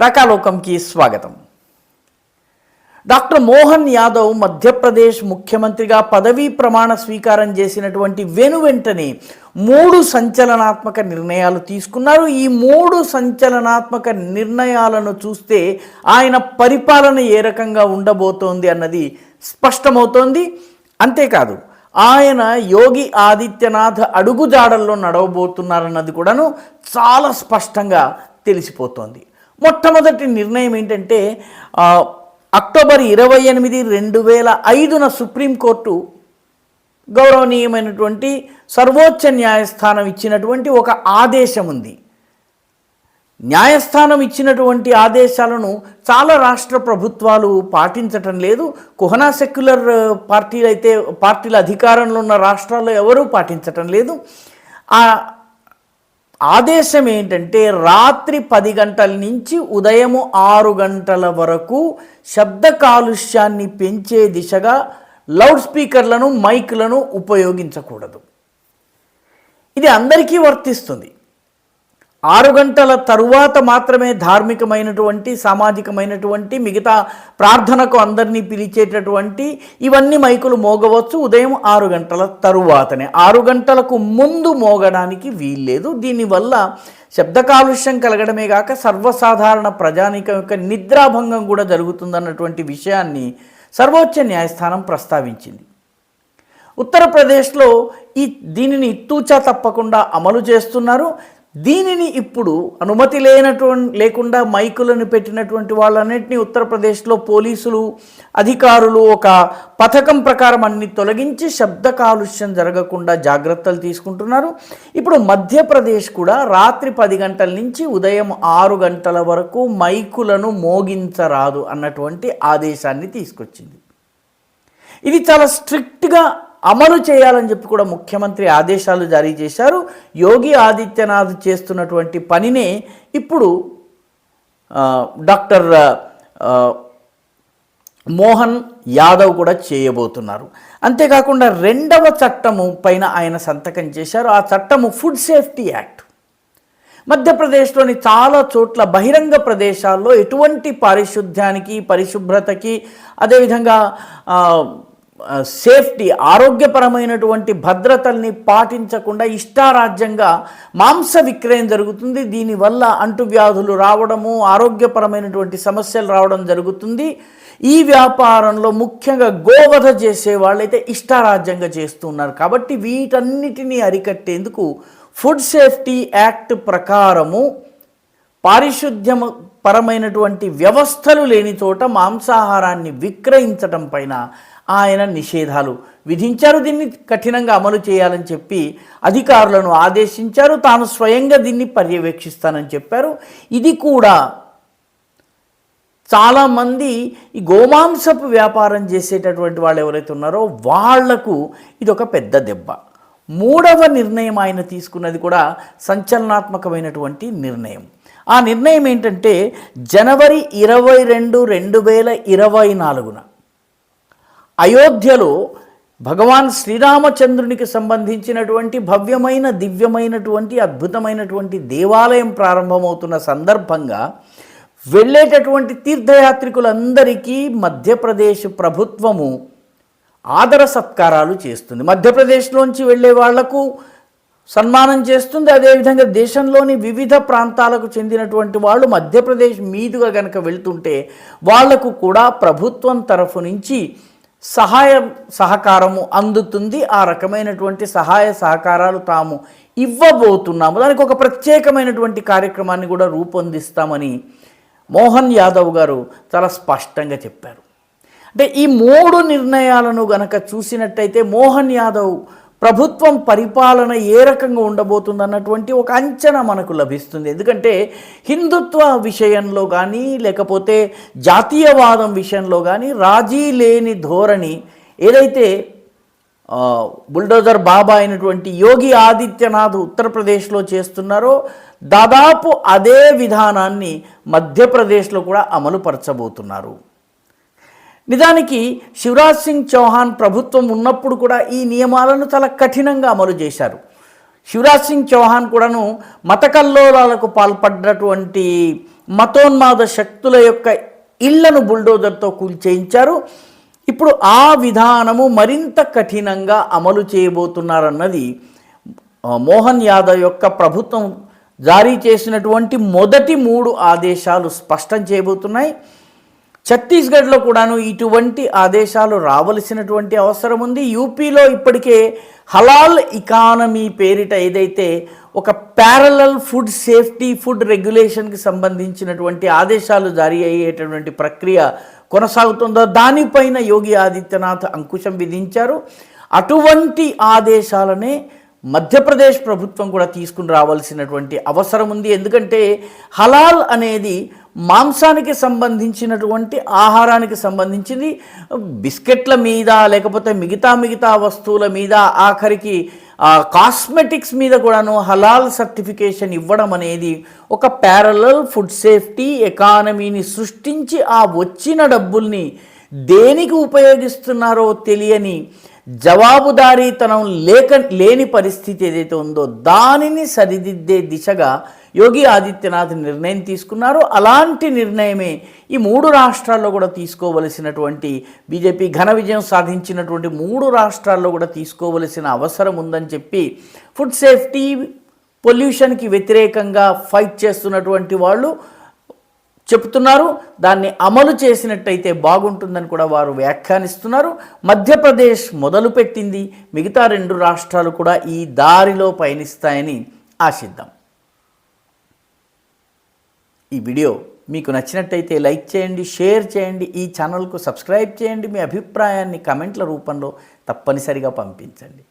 రాకాలోకంకి స్వాగతం. డాక్టర్ మోహన్ యాదవ్ మధ్యప్రదేశ్ ముఖ్యమంత్రిగా పదవీ ప్రమాణ స్వీకారం చేసినటువంటి వెనువెంటనే 3 సంచలనాత్మక నిర్ణయాలు తీసుకున్నారు. ఈ 3 సంచలనాత్మక నిర్ణయాలను చూస్తే ఆయన పరిపాలన ఏ రకంగా ఉండబోతోంది అన్నది స్పష్టమవుతోంది. అంతేకాదు ఆయన యోగి ఆదిత్యనాథ్ అడుగుజాడల్లో నడవబోతున్నారన్నది కూడాను చాలా స్పష్టంగా తెలిసిపోతోంది. మొట్టమొదటి నిర్ణయం ఏంటంటే అక్టోబర్ 28, 2005 సుప్రీంకోర్టు గౌరవనీయమైనటువంటి సర్వోచ్చ న్యాయస్థానం ఇచ్చినటువంటి ఒక ఆదేశం ఉంది. న్యాయస్థానం ఇచ్చినటువంటి ఆదేశాలను చాలా రాష్ట్ర ప్రభుత్వాలు పాటించటం లేదు. కుహనా సెక్యులర్ పార్టీల అధికారంలో ఉన్న రాష్ట్రాల్లో ఎవరూ పాటించటం లేదు. ఆ ఆదేశం ఏంటంటే రాత్రి 10 గంటల నుంచి ఉదయం 6 గంటల వరకు శబ్ద కాలుష్యాన్ని పెంచే దిశగా లౌడ్ స్పీకర్లను, మైక్లను ఉపయోగించకూడదు. ఇది అందరికీ వర్తిస్తుంది. 6 గంటల తరువాత మాత్రమే ధార్మికమైనటువంటి, సామాజికమైనటువంటి, మిగతా ప్రార్థనకు అందరినీ పిలిచేటటువంటి ఇవన్నీ మైకులు మోగవచ్చు ఉదయం 6 గంటల తరువాతనే. 6 గంటలకు ముందు మోగడానికి వీల్లేదు. దీనివల్ల శబ్ద కాలుష్యం కలగడమే కాక సర్వసాధారణ ప్రజానీకం యొక్క నిద్రాభంగం కూడా జరుగుతుందన్నటువంటి విషయాన్ని సర్వోచ్చ న్యాయస్థానం ప్రస్తావించింది. ఉత్తరప్రదేశ్లో దీనిని తూచా తప్పకుండా అమలు చేస్తున్నారు. దీనిని ఇప్పుడు అనుమతి లేకుండా మైకులను పెట్టినటువంటి వాళ్ళన్నింటినీ ఉత్తరప్రదేశ్లో పోలీసులు, అధికారులు ఒక పథకం ప్రకారం అన్ని తొలగించి శబ్ద కాలుష్యం జరగకుండా జాగ్రత్తలు తీసుకుంటున్నారు. ఇప్పుడు మధ్యప్రదేశ్ కూడా రాత్రి 10 గంటల నుంచి ఉదయం 6 గంటల వరకు మైకులను మోగించరాదు అన్నటువంటి ఆదేశాన్ని తీసుకొచ్చింది. ఇది చాలా స్ట్రిక్ట్గా అమలు చేయాలని చెప్పి కూడా ముఖ్యమంత్రి ఆదేశాలు జారీ చేశారు. యోగి ఆదిత్యనాథ్ చేస్తున్నటువంటి పనినే ఇప్పుడు డాక్టర్ మోహన్ యాదవ్ కూడా చేయబోతున్నారు. అంతేకాకుండా 2వ చట్టము పైన ఆయన సంతకం చేశారు. ఆ చట్టము ఫుడ్ సేఫ్టీ యాక్ట్. మధ్యప్రదేశ్లోని చాలా చోట్ల బహిరంగ ప్రదేశాల్లో ఎటువంటి పారిశుద్ధ్యానికి, పరిశుభ్రతకి, అదేవిధంగా సేఫ్టీ, ఆరోగ్యపరమైనటువంటి భద్రతల్ని పాటించకుండా ఇష్టారాజ్యంగా మాంస విక్రయం జరుగుతుంది. దీనివల్ల అంటువ్యాధులు రావడము, ఆరోగ్యపరమైనటువంటి సమస్యలు రావడం జరుగుతుంది. ఈ వ్యాపారంలో ముఖ్యంగా గోవధ చేసే వాళ్ళైతే ఇష్టారాజ్యంగా చేస్తున్నారు. కాబట్టి వీటన్నిటినీ అరికట్టేందుకు ఫుడ్ సేఫ్టీ యాక్ట్ ప్రకారము పారిశుద్ధ్యం పరమైనటువంటి వ్యవస్థలు లేని చోట మాంసాహారాన్ని విక్రయించడం పైన ఆయన నిషేధాలు విధించారు. దీన్ని కఠినంగా అమలు చేయాలని చెప్పి అధికారులను ఆదేశించారు. తాను స్వయంగా దీన్ని పర్యవేక్షిస్తానని చెప్పారు. ఇది కూడా చాలామంది ఈ గోమాంసపు వ్యాపారం చేసేటటువంటి వాళ్ళు ఎవరైతే ఉన్నారో వాళ్లకు ఇది ఒక పెద్ద దెబ్బ. 3వ నిర్ణయం ఆయన తీసుకున్నది కూడా సంచలనాత్మకమైనటువంటి నిర్ణయం. ఆ నిర్ణయం ఏంటంటే జనవరి 22, 2024 అయోధ్యలో భగవాన్ శ్రీరామచంద్రునికి సంబంధించినటువంటి భవ్యమైన, దివ్యమైనటువంటి, అద్భుతమైనటువంటి దేవాలయం ప్రారంభమవుతున్న సందర్భంగా వెళ్ళేటటువంటి తీర్థయాత్రికులందరికీ మధ్యప్రదేశ్ ప్రభుత్వము ఆదర సత్కారాలు చేస్తుంది. మధ్యప్రదేశ్లోంచి వెళ్ళే వాళ్లకు సన్మానం చేస్తుంది. అదేవిధంగా దేశంలోని వివిధ ప్రాంతాలకు చెందినటువంటి వాళ్ళు మధ్యప్రదేశ్ మీదుగా కనుక వెళ్తుంటే వాళ్లకు కూడా ప్రభుత్వం తరఫు నుంచి సహకారము అందుతుంది. ఆ రకమైనటువంటి సహాయ సహకారాలు తాము ఇవ్వబోతున్నాము. దానికి ఒక ప్రత్యేకమైనటువంటి కార్యక్రమాన్ని కూడా రూపొందిస్తామని మోహన్ యాదవ్ గారు చాలా స్పష్టంగా చెప్పారు. అంటే ఈ 3 నిర్ణయాలను గనక చూసినట్టయితే మోహన్ యాదవ్ ప్రభుత్వం పరిపాలన ఏ రకంగా ఉండబోతుందన్నటువంటి ఒక అంచనా మనకు లభిస్తుంది. ఎందుకంటే హిందుత్వ విషయంలో కానీ, లేకపోతే జాతీయవాదం విషయంలో కానీ రాజీ లేని ధోరణి ఏదైతే బుల్డోజర్ బాబా అయినటువంటి యోగి ఆదిత్యనాథ్ ఉత్తరప్రదేశ్లో చేస్తున్నారో దాదాపు అదే విధానాన్ని మధ్యప్రదేశ్లో కూడా అమలుపరచబోతున్నారు. నిజానికి శివరాజ్ సింగ్ చౌహాన్ ప్రభుత్వం ఉన్నప్పుడు కూడా ఈ నియమాలను చాలా కఠినంగా అమలు చేశారు. శివరాజ్ సింగ్ చౌహాన్ కూడాను మత కల్లోలాలకు పాల్పడ్డటువంటి మతోన్మాద శక్తుల యొక్క ఇళ్లను బుల్డోజర్తో కూల్చేయించారు. ఇప్పుడు ఆ విధానము మరింత కఠినంగా అమలు చేయబోతున్నారన్నది మోహన్ యాదవ్ యొక్క ప్రభుత్వం జారీ చేసినటువంటి మొదటి 3 ఆదేశాలు స్పష్టం చేయబోతున్నాయి. ఛత్తీస్గఢ్లో కూడాను ఇటువంటి ఆదేశాలు రావలసినటువంటి అవసరం ఉంది. యూపీలో ఇప్పటికే హలాల్ ఎకానమీ పేరిట ఏదైతే ఒక ప్యారలల్ ఫుడ్ సేఫ్టీ ఫుడ్ రెగ్యులేషన్కి సంబంధించినటువంటి ఆదేశాలు జారీ అయ్యేటటువంటి ప్రక్రియ కొనసాగుతుందో దానిపైన యోగి ఆదిత్యనాథ్ అంకుశం విధించారు. అటువంటి ఆదేశాలనే మధ్యప్రదేశ్ ప్రభుత్వం కూడా తీసుకుని రావాల్సినటువంటి అవసరం ఉంది. ఎందుకంటే హలాల్ అనేది మాంసానికి సంబంధించినటువంటి ఆహారానికి సంబంధించింది. బిస్కెట్ల మీద లేకపోతే మిగతా వస్తువుల మీద ఆఖరికి కాస్మెటిక్స్ మీద కూడాను హలాల్ సర్టిఫికేషన్ ఇవ్వడం అనేది ఒక ప్యారలల్ ఫుడ్ సేఫ్టీ ఎకానమీని సృష్టించి ఆ వచ్చిన డబ్బుల్ని దేనికి ఉపయోగిస్తున్నారో తెలియని జవాబుదారీతనం లేని పరిస్థితి ఏదైతే ఉందో దానిని సరిదిద్దే దిశగా యోగి ఆదిత్యనాథ్ నిర్ణయం తీసుకున్నారు. అలాంటి నిర్ణయమే ఈ 3 రాష్ట్రాల్లో కూడా తీసుకోవలసినటువంటి బీజేపీ ఘన విజయం సాధించినటువంటి 3 రాష్ట్రాల్లో కూడా తీసుకోవలసిన అవసరం ఉందని చెప్పి ఫుడ్ సేఫ్టీ పొల్యూషన్కి వ్యతిరేకంగా ఫైట్ చేస్తున్నటువంటి వాళ్ళు చెప్తున్నారు. దాన్ని అమలు చేసినట్టయితే బాగుంటుందని కూడా వారు వ్యాఖ్యానిస్తున్నారు. మధ్యప్రదేశ్ మొదలుపెట్టింది, మిగతా 2 రాష్ట్రాలు కూడా ఈ దారిలో పయనిస్తాయని ఆశిద్దాం. ఈ వీడియో మీకు నచ్చినట్టయితే లైక్ చేయండి, షేర్ చేయండి, ఈ ఛానల్కు సబ్స్క్రైబ్ చేయండి. మీ అభిప్రాయాన్ని కమెంట్ల రూపంలో తప్పనిసరిగా పంపించండి.